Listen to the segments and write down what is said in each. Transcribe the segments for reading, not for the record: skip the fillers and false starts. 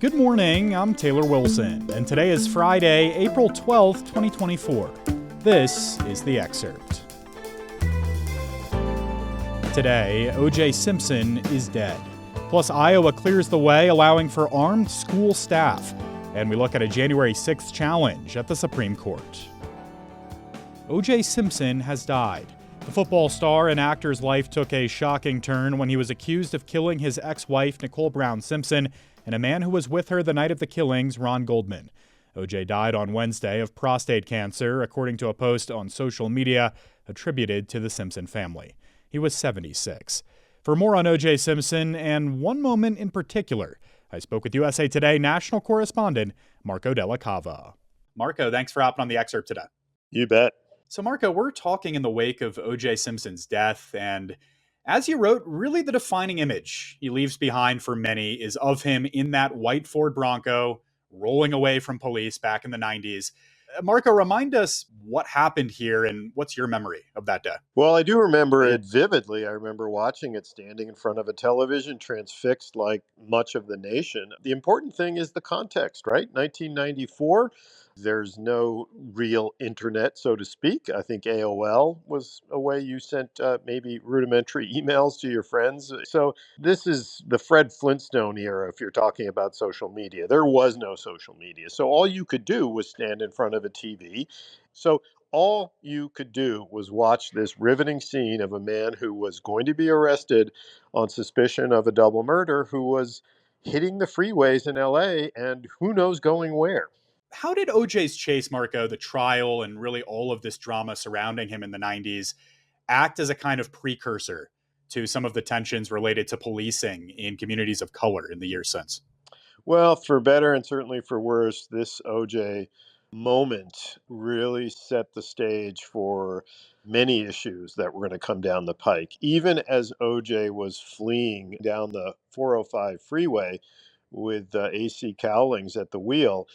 Good morning, I'm Taylor Wilson, and today is Friday, April 12th, 2024. This is The Excerpt. Today, O.J. Simpson is dead. Plus, Iowa clears the way, allowing for armed school staff. And we look at a January 6th challenge at the Supreme Court. O.J. Simpson has died. The football star and actor's life took a shocking turn when he was accused of killing his ex-wife, Nicole Brown Simpson, and a man who was with her the night of the killings, Ron Goldman. O.J. died on Wednesday of prostate cancer, according to a post on social media attributed to the Simpson family. He was 76. For more on O.J. Simpson and one moment in particular, I spoke with USA Today national correspondent Marco della Cava. Marco, thanks for hopping on The Excerpt today. You bet. So, Marco, we're talking in the wake of O.J. Simpson's death, and as you wrote, really the defining image he leaves behind for many is of him in that white Ford Bronco, rolling away from police back in the 90s. Marco, remind us what happened here and what's your memory of that day? Well, I do remember it vividly. I remember watching it standing in front of a television, transfixed like much of the nation. The important thing is the context, right? 1994. There's no real internet, so to speak. I think AOL was a way you sent maybe rudimentary emails to your friends. So this is the Fred Flintstone era if you're talking about social media. There was no social media. So all you could do was stand in front of a TV. So all you could do was watch this riveting scene of a man who was going to be arrested on suspicion of a double murder, who was hitting the freeways in LA and who knows going where. How did O.J.'s chase, Marco, the trial, and really all of this drama surrounding him in the 90s act as a kind of precursor to some of the tensions related to policing in communities of color in the years since? Well, for better and certainly for worse, this OJ moment really set the stage for many issues that were going to come down the pike. Even as OJ was fleeing down the 405 freeway with AC Cowlings at the wheel,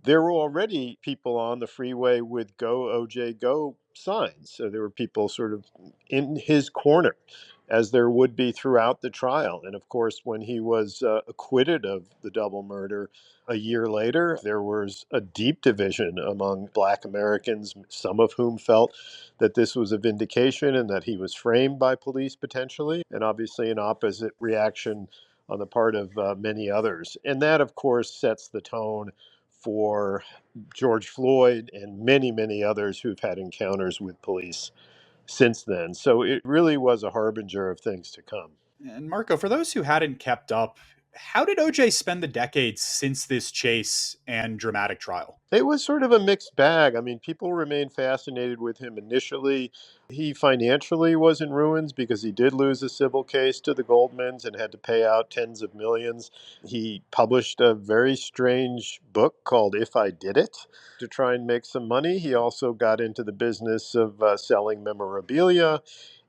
there were already people on the freeway with Go OJ Go signs. So there were people sort of in his corner, as there would be throughout the trial. And of course, when he was acquitted of the double murder a year later, there was a deep division among Black Americans, some of whom felt that this was a vindication and that he was framed by police potentially, and obviously an opposite reaction on the part of many others. And that, of course, sets the tone for George Floyd and many, many others who've had encounters with police since then. So it really was a harbinger of things to come. And Marco, for those who hadn't kept up, how did O.J. spend the decades since this chase and dramatic trial? It was sort of a mixed bag. I mean, people remained fascinated with him initially. He financially was in ruins because he did lose a civil case to the Goldmans and had to pay out tens of millions. He published a very strange book called If I Did It to try and make some money. He also got into the business of selling memorabilia.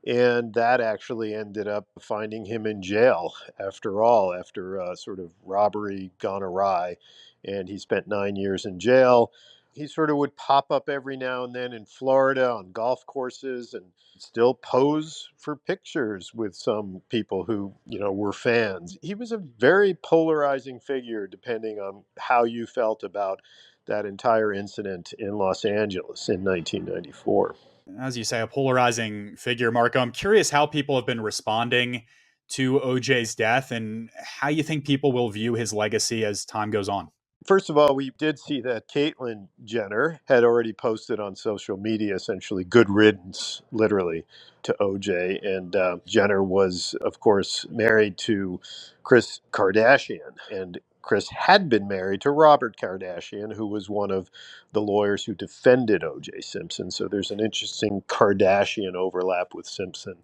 And that actually ended up finding him in jail after all, after sort of robbery gone awry. And he spent 9 years in jail. He sort of would pop up every now and then in Florida on golf courses and still pose for pictures with some people who, were fans. He was a very polarizing figure, depending on how you felt about that entire incident in Los Angeles in 1994. As you say, a polarizing figure, Marco. I'm curious how people have been responding to OJ's death and how you think people will view his legacy as time goes on. First of all, we did see that Caitlyn Jenner had already posted on social media essentially good riddance, literally, to OJ. And Jenner was, of course, married to Kris Kardashian. And Kris had been married to Robert Kardashian, who was one of the lawyers who defended O.J. Simpson. So there's an interesting Kardashian overlap with Simpson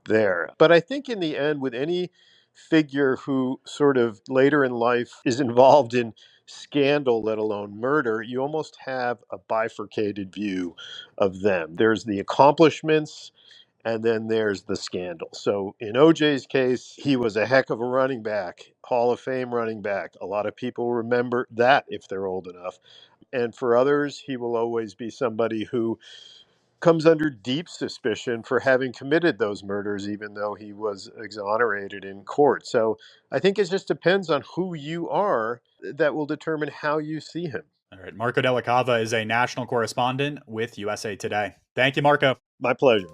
there. But I think in the end, with any figure who sort of later in life is involved in scandal, let alone murder, you almost have a bifurcated view of them. There's the accomplishments, and then there's the scandal. So in OJ's case, he was a heck of a running back, Hall of Fame running back. A lot of people remember that if they're old enough. And for others, he will always be somebody who comes under deep suspicion for having committed those murders, even though he was exonerated in court. So I think it just depends on who you are that will determine how you see him. All right. Marco della Cava is a national correspondent with USA Today. Thank you, Marco. My pleasure.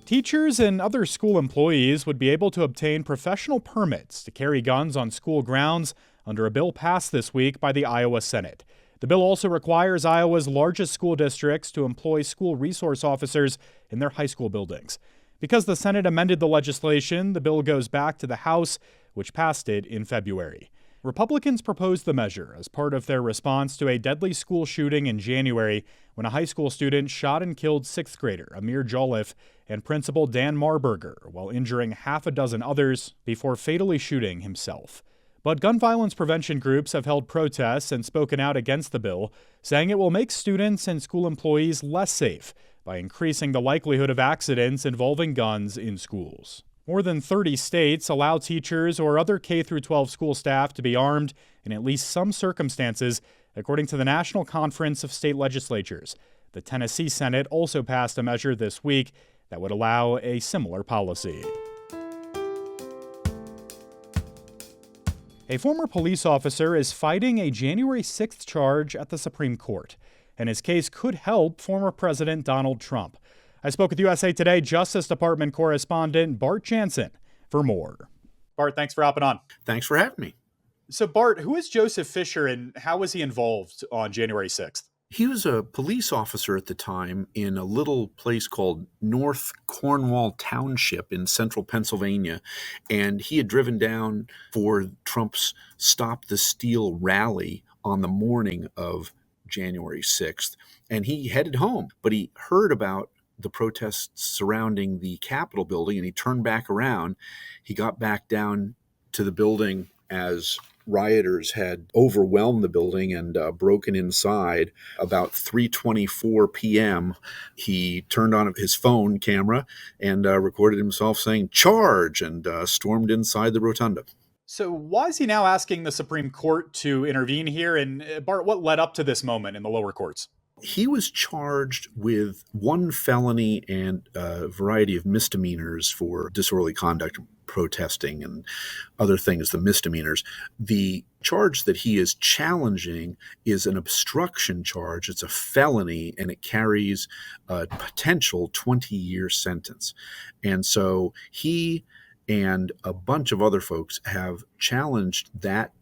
Teachers and other school employees would be able to obtain professional permits to carry guns on school grounds under a bill passed this week by the Iowa Senate. The bill also requires Iowa's largest school districts to employ school resource officers in their high school buildings. Because the Senate amended the legislation, the bill goes back to the House, which passed it in February. Republicans proposed the measure as part of their response to a deadly school shooting in January when a high school student shot and killed sixth grader Amir Jolliffe and principal Dan Marburger while injuring half a dozen others before fatally shooting himself. But gun violence prevention groups have held protests and spoken out against the bill, saying it will make students and school employees less safe by increasing the likelihood of accidents involving guns in schools. More than 30 states allow teachers or other K-12 school staff to be armed in at least some circumstances, according to the National Conference of State Legislatures. The Tennessee Senate also passed a measure this week that would allow a similar policy. A former police officer is fighting a January 6th charge at the Supreme Court, and his case could help former President Donald Trump. I spoke with USA Today Justice Department correspondent Bart Jansen for more. Bart, thanks for hopping on. Thanks for having me. So, Bart, who is Joseph Fisher and how was he involved on January 6th? He was a police officer at the time in a little place called North Cornwall Township in central Pennsylvania, and he had driven down for Trump's Stop the Steal rally on the morning of January 6th, and he headed home, but he heard about the protests surrounding the Capitol building, and he turned back around. He got back down to the building as rioters had overwhelmed the building and broken inside. About 3:24 p.m., he turned on his phone camera and recorded himself saying, "Charge," and stormed inside the rotunda. So why is he now asking the Supreme Court to intervene here? And Bart, what led up to this moment in the lower courts? He was charged with one felony and a variety of misdemeanors for disorderly conduct, protesting, and other things, the misdemeanors. The charge that he is challenging is an obstruction charge. It's a felony, and it carries a potential 20-year sentence. And so he and a bunch of other folks have challenged that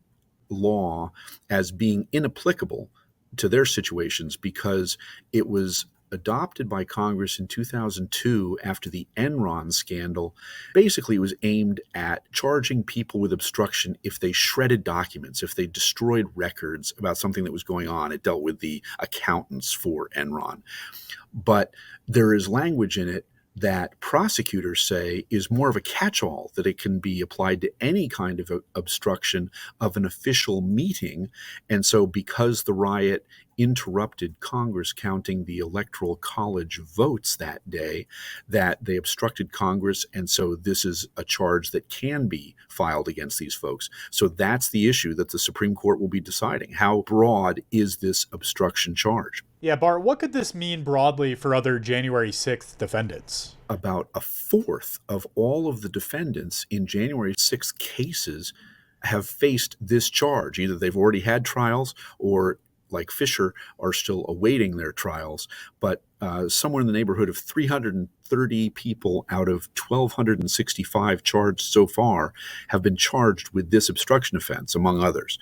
law as being inapplicable to their situations because it was adopted by Congress in 2002 after the Enron scandal. Basically, it was aimed at charging people with obstruction if they shredded documents, if they destroyed records about something that was going on. It dealt with the accountants for Enron. But there is language in it that prosecutors say is more of a catch-all, that it can be applied to any kind of obstruction of an official meeting. And so because the riot interrupted Congress counting the Electoral College votes that day, that they obstructed Congress, and so this is a charge that can be filed against these folks. So that's the issue that the Supreme Court will be deciding. How broad is this obstruction charge? Yeah, Bart, what could this mean broadly for other January 6th defendants? About a fourth of all of the defendants in January 6th cases have faced this charge. Either they've already had trials or, like Fisher, are still awaiting their trials. But somewhere in the neighborhood of 330 people out of 1,265 charged so far have been charged with this obstruction offense, among others.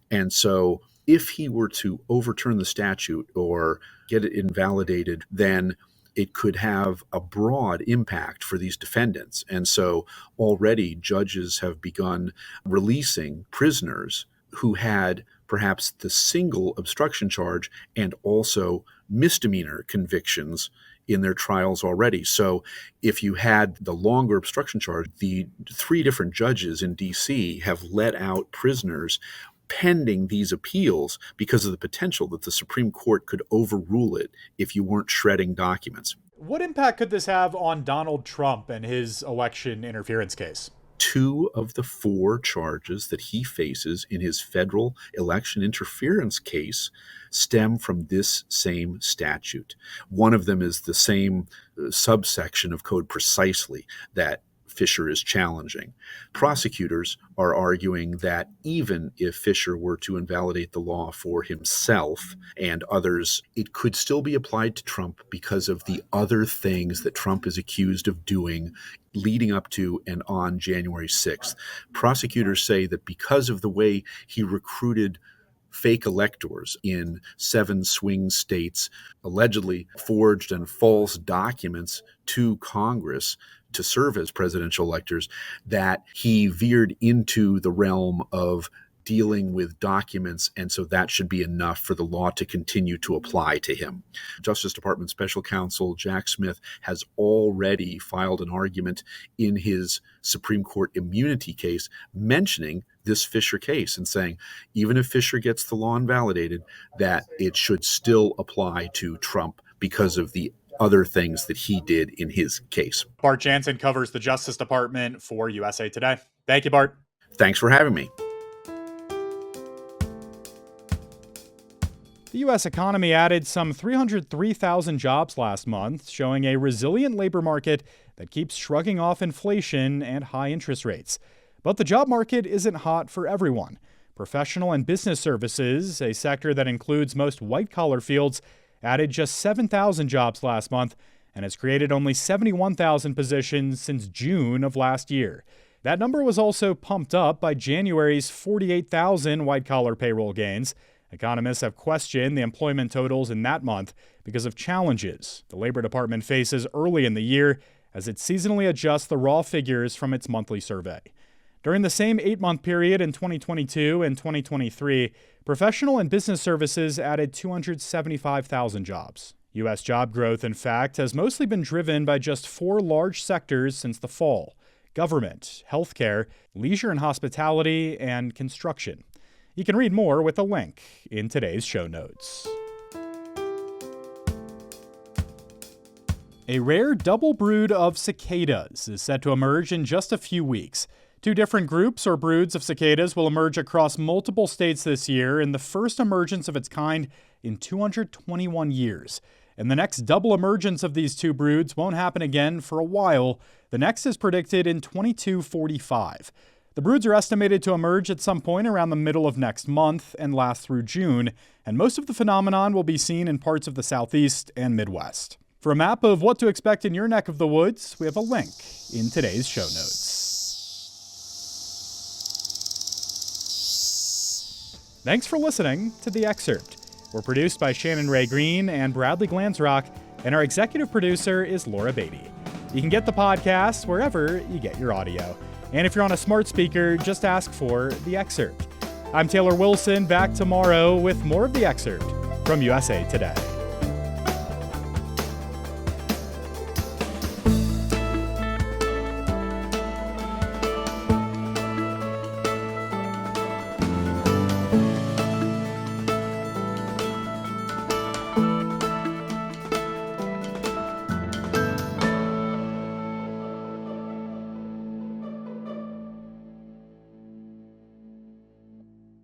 And so if he were to overturn the statute or get it invalidated, then it could have a broad impact for these defendants. And so already judges have begun releasing prisoners who had perhaps the single obstruction charge and also misdemeanor convictions in their trials already. So if you had the longer obstruction charge, the 3 different judges in D.C. have let out prisoners pending these appeals because of the potential that the Supreme Court could overrule it if you weren't shredding documents. What impact could this have on Donald Trump and his election interference case? 2 of the 4 charges that he faces in his federal election interference case stem from this same statute. One of them is the same subsection of code precisely that Fisher is challenging. Prosecutors are arguing that even if Fisher were to invalidate the law for himself and others, it could still be applied to Trump because of the other things that Trump is accused of doing leading up to and on January 6th. Prosecutors say that because of the way he recruited fake electors in 7 swing states, allegedly forged and false documents to Congress to serve as presidential electors, that he veered into the realm of dealing with documents, and so that should be enough for the law to continue to apply to him. Justice Department Special Counsel Jack Smith has already filed an argument in his Supreme Court immunity case mentioning this Fisher case and saying, even if Fisher gets the law invalidated, that it should still apply to Trump because of the other things that he did in his case. Bart Jansen covers the Justice Department for USA Today. Thank you, Bart. Thanks for having me. The U.S. economy added some 303,000 jobs last month, showing a resilient labor market that keeps shrugging off inflation and high interest rates. But the job market isn't hot for everyone. Professional and business services, a sector that includes most white-collar fields, added just 7,000 jobs last month and has created only 71,000 positions since June of last year. That number was also pumped up by January's 48,000 white-collar payroll gains. Economists have questioned the employment totals in that month because of challenges the Labor Department faces early in the year as it seasonally adjusts the raw figures from its monthly survey. During the same 8-month period in 2022 and 2023, professional and business services added 275,000 jobs. U.S. job growth, in fact, has mostly been driven by just 4 large sectors since the fall: government, healthcare, leisure and hospitality, and construction. You can read more with a link in today's show notes. A rare double brood of cicadas is set to emerge in just a few weeks. 2 different groups or broods of cicadas will emerge across multiple states this year in the first emergence of its kind in 221 years. And the next double emergence of these 2 broods won't happen again for a while. The next is predicted in 2245. The broods are estimated to emerge at some point around the middle of next month and last through June, and most of the phenomenon will be seen in parts of the Southeast and Midwest. For a map of what to expect in your neck of the woods, we have a link in today's show notes. Thanks for listening to The Excerpt. We're produced by Shannon Ray Green and Bradley Glansrock, and our executive producer is Laura Beatty. You can get the podcast wherever you get your audio. And if you're on a smart speaker, just ask for The Excerpt. I'm Taylor Wilson, back tomorrow with more of The Excerpt from USA Today.